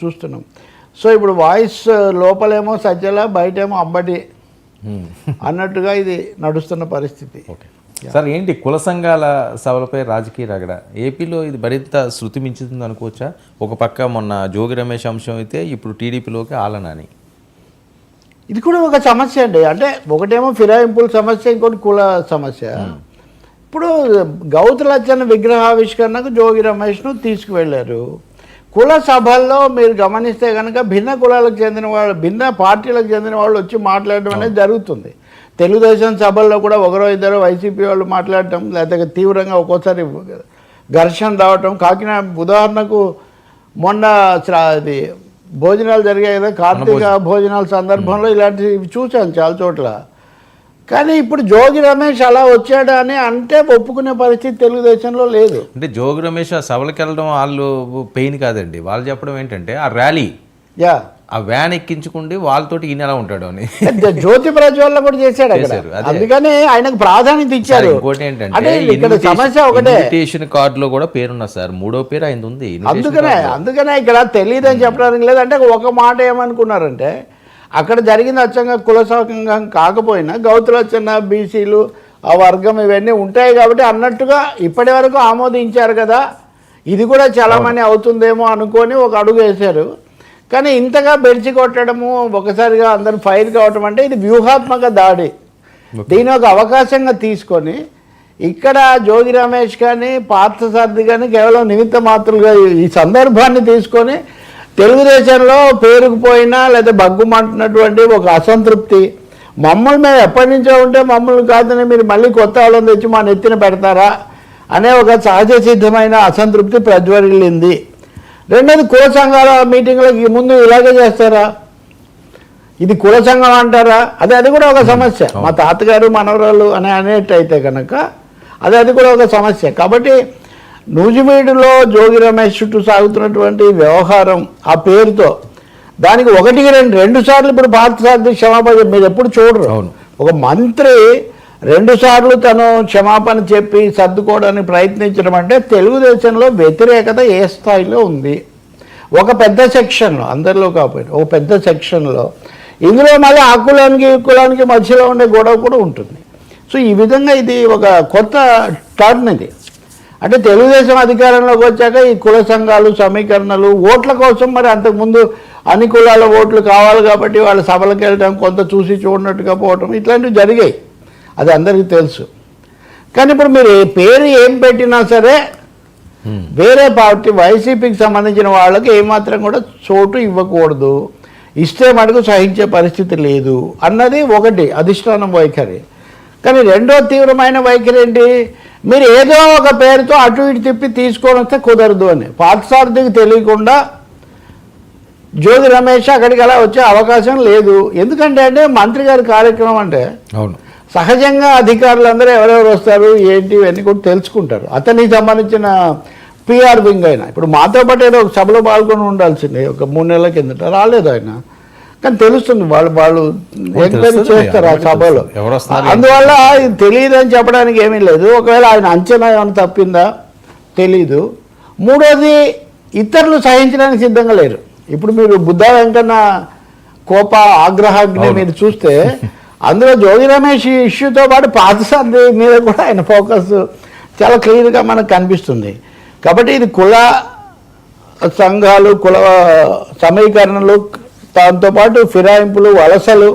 చూస్తున్నాం. సో ఇప్పుడు వాయిస్ లోపలేమో సజ్జల బయటేమో అంబటి అన్నట్టుగా ఇది నడుస్తున్న పరిస్థితి. సార్ ఏంటి కుల సంఘాల సభలపై రాజకీయ రగడ ఏపీలో ఇది మరింత శృతి మించుతుంది అనుకోవచ్చా? ఒక పక్క మొన్న జోగి రమేష్ అంశం అయితే ఇప్పుడు టీడీపీలోకి ఆలనని, ఇది కూడా ఒక సమస్య అండి. అంటే ఒకటేమో ఫిరాయింపుల సమస్య, ఇంకోటి కుల సమస్య. ఇప్పుడు గౌతులచ్చన్న విగ్రహావిష్కరణకు జోగి రమేష్ను తీసుకువెళ్ళారు. కుల సభల్లో మీరు గమనిస్తే కనుక భిన్న కులాలకు చెందిన వాళ్ళు, భిన్న పార్టీలకు చెందిన వాళ్ళు వచ్చి మాట్లాడడం అనేది జరుగుతుంది. తెలుగుదేశం సభల్లో కూడా ఒకరో ఇద్దరు వైసీపీ వాళ్ళు మాట్లాడటం, లేకపోతే తీవ్రంగా ఒక్కోసారి ఘర్షణ రావటం. కాకినాడ ఉదాహరణకు మొన్న అది భోజనాలు జరిగాయి కదా, కార్తీక భోజనాల సందర్భంలో ఇలాంటివి చూశాను చాలా చోట్ల. కానీ ఇప్పుడు జోగి రమేష్ అలా వచ్చాడు అని అంటే ఒప్పుకునే పరిస్థితి తెలుగుదేశంలో లేదు. అంటే జోగి రమేష్ ఆ సభలకు వెళ్ళడం వాళ్ళు పెయిన్ కాదండి, వాళ్ళు చెప్పడం ఏంటంటే ఆ ర్యాలీ ఆ వ్యాన్ ఎక్కించుకుంటే వాళ్ళతోటి ఈయన ఎలా ఉంటాడు అని జ్యోతి ప్రజ్వలన కూడా చేశాడు అక్కడ. అందుకని ఆయనకు ప్రాధాన్యత ఇచ్చారు. ఇంకోటి ఏంటంటే ఇక్కడ సమస్య ఒకటే, ఇన్విటేషన్ కార్డులో కూడా పేరున్నా సార్, మూడో పేరు ఆయన ఉంది. అందుకనే ఇక్కడ తెలియదని చెప్పడానికి లేదంటే ఒక మాట ఏమనుకున్నారంటే అక్కడ జరిగింది అచ్చంగా కుల సంఘం కాకపోయినా గౌతులచ్చన్న బీసీలు ఆ వర్గం ఇవన్నీ ఉంటాయి కాబట్టి అన్నట్టుగా ఇప్పటి వరకు ఆమోదించారు కదా, ఇది కూడా చాలామంది అవుతుందేమో అనుకొని ఒక అడుగు వేశారు. కానీ ఇంతగా బెడిచి కొట్టడము, ఒకసారిగా అందరూ ఫైర్ కావటం అంటే ఇది వ్యూహాత్మక దాడి. దీని ఒక అవకాశంగా తీసుకొని ఇక్కడ జోగి రమేష్ కానీ పార్థసారథి కానీ కేవలం నిమిత్త మాత్రులుగా ఈ సందర్భాన్ని తీసుకొని తెలుగుదేశంలో పేరుకుపోయినా లేదా బగ్గుమంటున్నటువంటి ఒక అసంతృప్తి, మమ్మల్ని మేము ఎప్పటి నుంచో ఉంటే మమ్మల్ని కాదని మీరు మళ్ళీ కొత్త వాళ్ళని తెచ్చి మా నెత్తిన పెడతారా అనే ఒక సహజ సిద్ధమైన అసంతృప్తి ప్రజ్వరిల్లింది. రెండోది కుల సంఘాల మీటింగ్లకి ముందు ఇలాగే చేస్తారా, ఇది కుల సంఘం అంటారా? అది కూడా ఒక సమస్య. మా తాతగారు మనవరాలు అనేటైతే కనుక అది కూడా ఒక సమస్య. కాబట్టి నూజివీడులో జోగి రమేష్ చుట్టూ సాగుతున్నటువంటి వ్యవహారం ఆ పేరుతో దానికి ఒకటికి రెండు సార్లు ఇప్పుడు పార్థసారథి క్షమాపణ మీరు ఎప్పుడు చూడరు. ఒక మంత్రి 2 సార్లు తను క్షమాపణ చెప్పి సర్దుకోవడానికి ప్రయత్నించడం అంటే తెలుగుదేశంలో వ్యతిరేకత ఏ స్థాయిలో ఉంది. ఒక పెద్ద సెక్షన్లో, అందరిలో కాకపోయినా ఒక పెద్ద సెక్షన్లో, ఇందులో మళ్ళీ ఆ కులానికి ఈ కులానికి మధ్యలో ఉండే గొడవ కూడా ఉంటుంది. సో ఈ విధంగా ఇది ఒక కొత్త టర్న్ ఇది. అంటే తెలుగుదేశం అధికారంలోకి వచ్చాక ఈ కుల సంఘాలు సమీకరణలు ఓట్ల కోసం, మరి అంతకుముందు అన్ని కులాల ఓట్లు కావాలి కాబట్టి వాళ్ళ సభలకు వెళ్ళడం, కొంత చూసి చూడనట్టుగా పోవటం, ఇట్లాంటివి జరిగాయి, అది అందరికీ తెలుసు. కానీ ఇప్పుడు మీరు పేరు ఏం పెట్టినా సరే వేరే పార్టీ వైసీపీకి సంబంధించిన వాళ్ళకి ఏమాత్రం కూడా చోటు ఇవ్వకూడదు, ఇస్తే మటుకు సహించే పరిస్థితి లేదు అన్నది ఒకటి అధిష్టానం వైఖరి. కానీ రెండో తీవ్రమైన వైఖరి ఏంటి, మీరు ఏదో ఒక పేరుతో అటు ఇటు తిప్పి తీసుకొని వస్తే కుదరదు అని. పార్థసారథికి తెలియకుండా జోగి రమేష్ అక్కడికి అలా వచ్చే అవకాశం లేదు. ఎందుకంటే అంటే మంత్రి గారి కార్యక్రమం అంటే సహజంగా అధికారులందరూ ఎవరెవరు వస్తారు ఏంటి ఇవన్నీ కూడా తెలుసుకుంటారు. అతనికి సంబంధించిన పిఆర్ వింగ్ అయినా ఇప్పుడు మాతో పాటు ఏదో ఒక సభలో పాల్గొని ఉండాల్సిందే, ఒక 3 నెలల కిందట రాలేదు ఆయన. కానీ తెలుస్తుంది వాళ్ళు ఎంక్వైరీ చేస్తారు ఆ సభలో. అందువల్ల ఇది తెలియదని చెప్పడానికి ఏమీ లేదు. ఒకవేళ ఆయన అంచనా ఏమైనా తప్పిందా తెలీదు. మూడోది, ఇతరులు సహించడానికి సిద్ధంగా లేరు. ఇప్పుడు మీరు బుద్ధ వెంకన్న కోప ఆగ్రహాగ్ని మీరు చూస్తే అందులో జోగి రమేష్ ఇష్యూతో పాటు పార్థసారథి మీద కూడా ఆయన ఫోకస్ చాలా క్లియర్గా మనకు కనిపిస్తుంది. కాబట్టి ఇది కుల సంఘాలు, కుల సమీకరణలు, దాంతోపాటు ఫిరాయింపులు, వలసలు,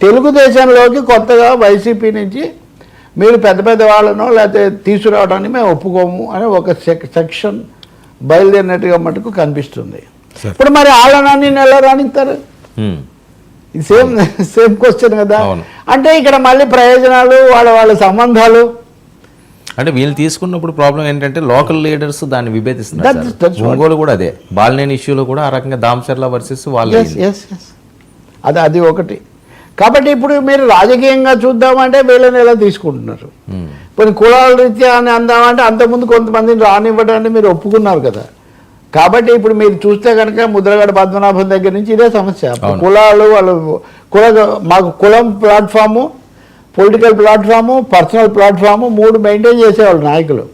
తెలుగుదేశంలోకి కొత్తగా వైసీపీ నుంచి మీరు పెద్ద పెద్ద వాళ్ళనో లేకపోతే తీసుకురావడానికి మేము ఒప్పుకోము అని ఒక సెక్షన్ బయలుదేరినట్టుగా మటుకు కనిపిస్తుంది. ఇప్పుడు మరి వాళ్ళని ఎలా రాణిస్తారు? ఇది సేమ్ క్వశ్చన్ కదా. అంటే ఇక్కడ మళ్ళీ ప్రయోజనాలు, వాళ్ళ సంబంధాలు. అంటే వీళ్ళు తీసుకున్నప్పుడు ప్రాబ్లం ఏంటంటే లోకల్ లీడర్స్ దాన్ని విభేదిస్తున్నారు. ఒంగోలు కూడా అదే, బాలినేని ఇష్యూలో కూడా ఆ రకంగా దామచర్ల వర్సెస్ వాళ్ళు, అది ఒకటి. కాబట్టి ఇప్పుడు మీరు రాజకీయంగా చూద్దామంటే వీళ్ళని ఎలా తీసుకుంటున్నారు. ఇప్పుడు కులాల రీత్యా అని అందామంటే అంతకుముందు కొంతమందిని రానివ్వడానికి మీరు ఒప్పుకున్నారు కదా. కాబట్టి ఇప్పుడు మీరు చూస్తే కనుక ముద్రగడ పద్మనాభం దగ్గర నుంచి ఇదే సమస్య. కులాలు వాళ్ళు మాకు కులం platform, political platform, personal platform 3 maintain చేసేవాళ్ళు నాయకులు.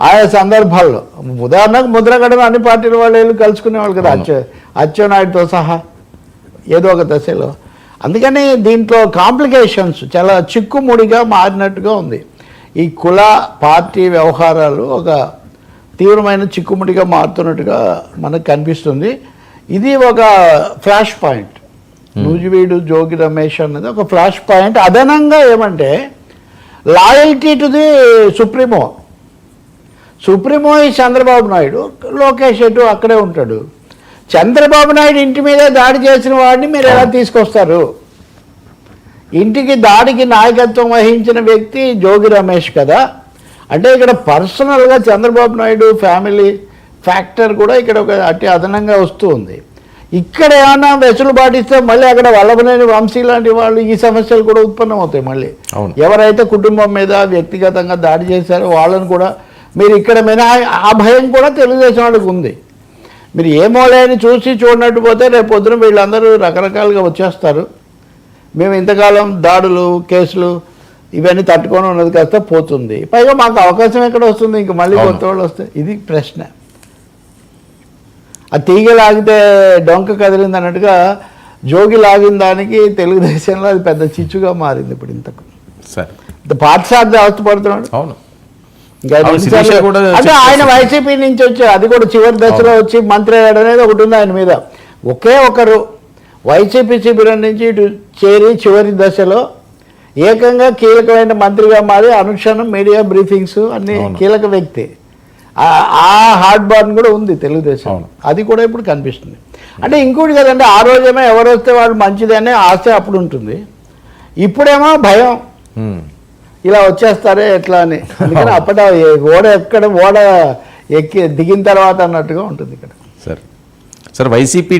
ఆయా సందర్భాల్లో ఉదాహరణకు ముద్రగడను అన్ని పార్టీల వాళ్ళు వెళ్ళి కలుసుకునేవాళ్ళు కదా, అచ్చెన్నాయుడుతో సహా ఏదో ఒక దశలో. అందుకని దీంట్లో కాంప్లికేషన్స్ చాలా చిక్కుముడిగా మారినట్టుగా ఉంది. ఈ కుల పార్టీ వ్యవహారాలు ఒక తీవ్రమైన చిక్కుముడిగా మారుతున్నట్టుగా మనకు కనిపిస్తుంది. ఇది ఒక ఫ్లాష్ పాయింట్. నూజివీడు జోగి రమేష్ అన్నది ఒక ఫ్లాష్ పాయింట్. అదనంగా ఏమంటే లాయల్టీ టు ది సుప్రీమో ఈ చంద్రబాబు నాయుడు, లోకేష్ ఎటు అక్కడే ఉంటాడు. చంద్రబాబు నాయుడు ఇంటి మీద దాడి చేసిన వాడిని మీరు ఎలా తీసుకొస్తారు? ఇంటికి దాడికి నాయకత్వం వహించిన వ్యక్తి జోగి రమేష్ కదా. అంటే ఇక్కడ పర్సనల్గా చంద్రబాబు నాయుడు ఫ్యామిలీ ఫ్యాక్టర్ కూడా ఇక్కడ ఒక అతి అదనంగా వస్తూ ఉంది. ఇక్కడ ఏమన్నా వెసులుబాటు ఇస్తే మళ్ళీ అక్కడ వల్లభనేని వంశీ లాంటి వాళ్ళు ఈ సమస్యలు కూడా ఉత్పన్నమవుతాయి. మళ్ళీ ఎవరైతే కుటుంబం మీద వ్యక్తిగతంగా దాడి చేశారో వాళ్ళని కూడా మీరు ఇక్కడ మినహా ఆ భయం కూడా తెలుగుదేశం వాళ్ళకి ఉంది. మీరు ఏమోలేని చూసి చూడనట్టు పోతే రేపు పొద్దున వీళ్ళందరూ రకరకాలుగా వచ్చేస్తారు. మేము ఇంతకాలం దాడులు కేసులు ఇవన్నీ తట్టుకొని ఉన్నది కాస్త పోతుంది. పైగా మాకు అవకాశం ఎక్కడ వస్తుంది? ఇంక మళ్ళీ కొత్త వాళ్ళు వస్తే ఇది ప్రశ్న. ఆ తీగ లాగితే డొంక కదిలింది అన్నట్టుగా జోగి లాగిన దానికి తెలుగుదేశంలో అది పెద్ద చిచ్చుగా మారింది. ఇప్పుడు ఇంతకు పాఠశాల అవస్థపడుతున్నాడు. అవును, అంటే ఆయన వైసీపీ నుంచి వచ్చి అది కూడా చివరి దశలో వచ్చి మంత్రి అయ్యాడు అనేది ఒకటి ఉంది ఆయన మీద. ఒకే ఒకరు వైసీపీ శిబిరం నుంచి ఇటు చేరి చివరి దశలో ఏకంగా కీలకమైన మంత్రిగా మారి అనుక్షణం మీడియా బ్రీఫింగ్స్ అన్ని కీలక వ్యక్తి. ఆ హార్డ్ బార్న్ కూడా ఉంది తెలుగుదేశం. అది కూడా ఇప్పుడు కనిపిస్తుంది. అంటే ఇంకోటి కదండి, ఆ రోజేమో ఎవరు వస్తే వాళ్ళు మంచిదనే ఆశ అప్పుడు ఉంటుంది. ఇప్పుడేమో భయం, ఇలా వచ్చేస్తారే ఎట్లా అని. అందుకని అప్పటి ఓడ ఎక్కి దిగిన తర్వాత అన్నట్టుగా ఉంటుంది ఇక్కడ. Sir YCP